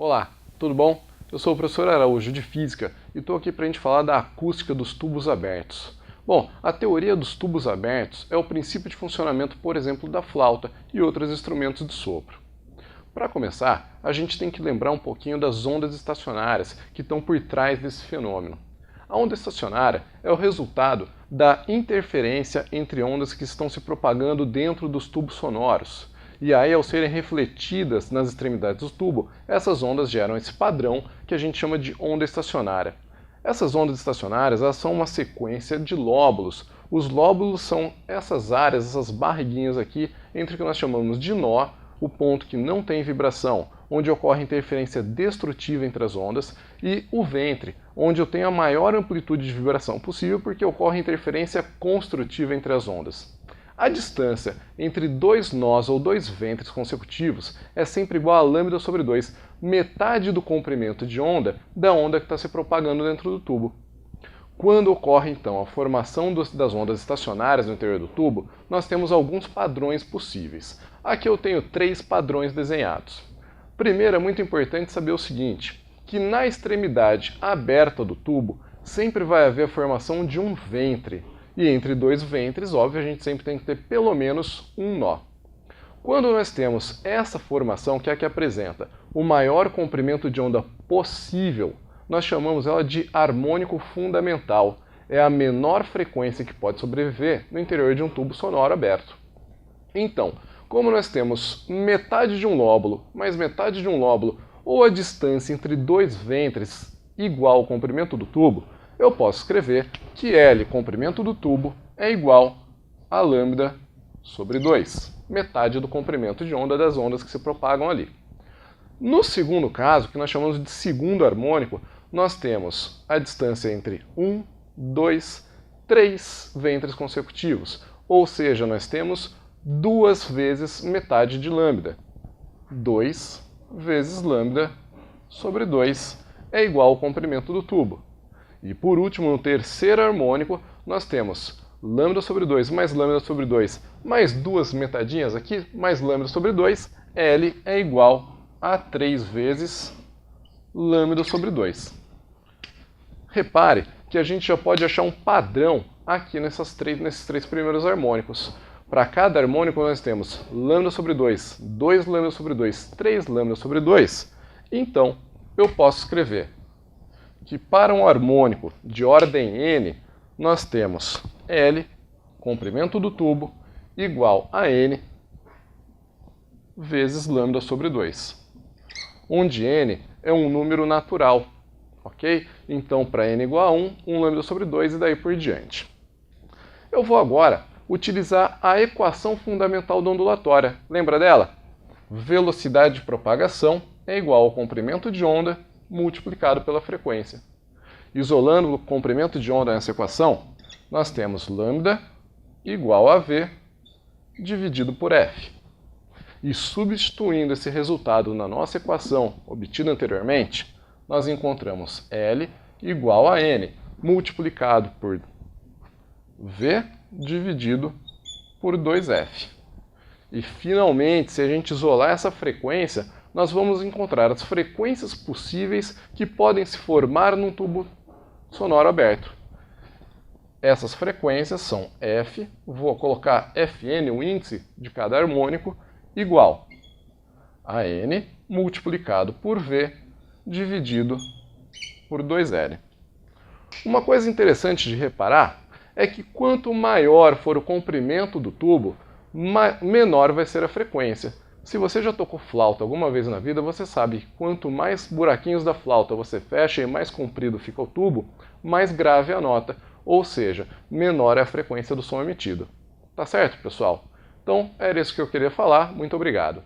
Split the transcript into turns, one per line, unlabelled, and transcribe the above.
Olá, tudo bom? Eu sou o professor Araújo de Física e estou aqui para a gente falar da acústica dos tubos abertos. Bom, a teoria dos tubos abertos é o princípio de funcionamento, por exemplo, da flauta e outros instrumentos de sopro. Para começar, a gente tem que lembrar um pouquinho das ondas estacionárias que estão por trás desse fenômeno. A onda estacionária é o resultado da interferência entre ondas que estão se propagando dentro dos tubos sonoros. E aí, ao serem refletidas nas extremidades do tubo, essas ondas geram esse padrão que a gente chama de onda estacionária. Essas ondas estacionárias elas são uma sequência de lóbulos. Os lóbulos são essas áreas, essas barriguinhas aqui, entre o que nós chamamos de nó, o ponto que não tem vibração, onde ocorre interferência destrutiva entre as ondas, e o ventre, onde eu tenho a maior amplitude de vibração possível porque ocorre interferência construtiva entre as ondas. A distância entre dois nós ou dois ventres consecutivos é sempre igual a lambda sobre 2, metade do comprimento de onda da onda que está se propagando dentro do tubo. Quando ocorre, então, a formação das ondas estacionárias no interior do tubo, nós temos alguns padrões possíveis. Aqui eu tenho 3 padrões desenhados. Primeiro, é muito importante saber o seguinte, que na extremidade aberta do tubo sempre vai haver a formação de um ventre. E entre dois ventres, óbvio, a gente sempre tem que ter pelo menos um nó. Quando nós temos essa formação, que é a que apresenta o maior comprimento de onda possível, nós chamamos ela de harmônico fundamental. É a menor frequência que pode sobreviver no interior de um tubo sonoro aberto. Então, como nós temos metade de um lóbulo mais metade de um lóbulo, ou a distância entre dois ventres igual ao comprimento do tubo, eu posso escrever que L, comprimento do tubo, é igual a lambda sobre 2, metade do comprimento de onda das ondas que se propagam ali. No segundo caso, que nós chamamos de segundo harmônico, nós temos a distância entre 1, 2, 3 ventres consecutivos, ou seja, nós temos 2 vezes metade de lambda. 2 vezes lambda sobre 2 é igual ao comprimento do tubo. E por último, no terceiro harmônico, nós temos lambda sobre 2 mais lambda sobre 2 mais 2 metadinhas aqui, mais lambda sobre 2, L é igual a 3 vezes lambda sobre 2. Repare que a gente já pode achar um padrão aqui nesses 3 primeiros harmônicos. Para cada harmônico nós temos lambda sobre 2, 2 lambda sobre 2, 3 lambda sobre 2. Então, eu posso escrever que para um harmônico de ordem n, nós temos L, comprimento do tubo, igual a n vezes lambda sobre 2, onde n é um número natural, ok? Então, para n igual a 1, 1 lambda sobre 2 e daí por diante. Eu vou agora utilizar a equação fundamental da ondulatória. Lembra dela? Velocidade de propagação é igual ao comprimento de onda multiplicado pela frequência. Isolando o comprimento de onda nessa equação, nós temos lambda igual a v dividido por f. E substituindo esse resultado na nossa equação obtida anteriormente, nós encontramos L igual a n multiplicado por v dividido por 2f. E finalmente, se a gente isolar essa frequência, nós vamos encontrar as frequências possíveis que podem se formar num tubo sonoro aberto. Essas frequências são F, vou colocar Fn, o índice de cada harmônico, igual a N multiplicado por V dividido por 2L. Uma coisa interessante de reparar é que quanto maior for o comprimento do tubo, menor vai ser a frequência. Se você já tocou flauta alguma vez na vida, você sabe que quanto mais buraquinhos da flauta você fecha e mais comprido fica o tubo, mais grave é a nota, ou seja, menor é a frequência do som emitido. Tá certo, pessoal? Então, era isso que eu queria falar. Muito obrigado.